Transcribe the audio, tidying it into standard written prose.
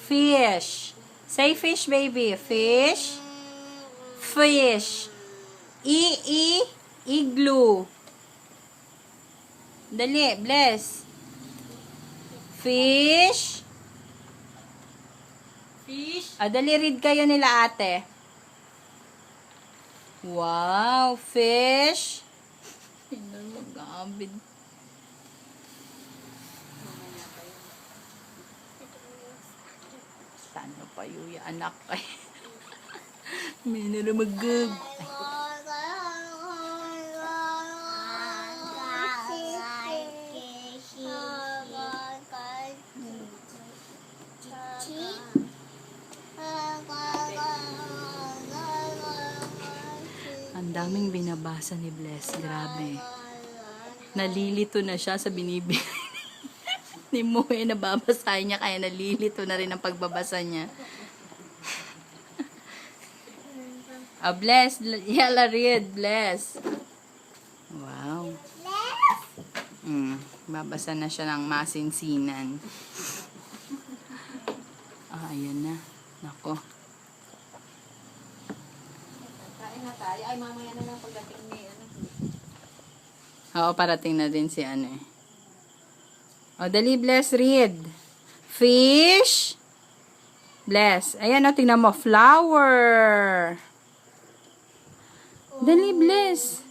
Fish. Say fish, baby. Fish. Fish. Igloo. Dali, bless. Fish. Fish. Dali, read kayo nila ate. Wow, fish. Tingnan mo, gabid. Tano pa yung anak kay. May naramagag. Ang daming binabasa ni Bless. Grabe. Nalilito na siya sa binibili ni Moe. Nababasahin niya kaya nalilito na rin ang pagbabasa niya. Bless. Yala read. Bless. Wow. Babasa na siya ng masinsinan. Ayan na. Nako. Kain na tayo. Ay, mamaya na lang pagdating ni Oo, parating na din si ano eh. Dali, Bless, read. Fish. Bless. Ayan, tingnan mo. Flower. Dali, Bless.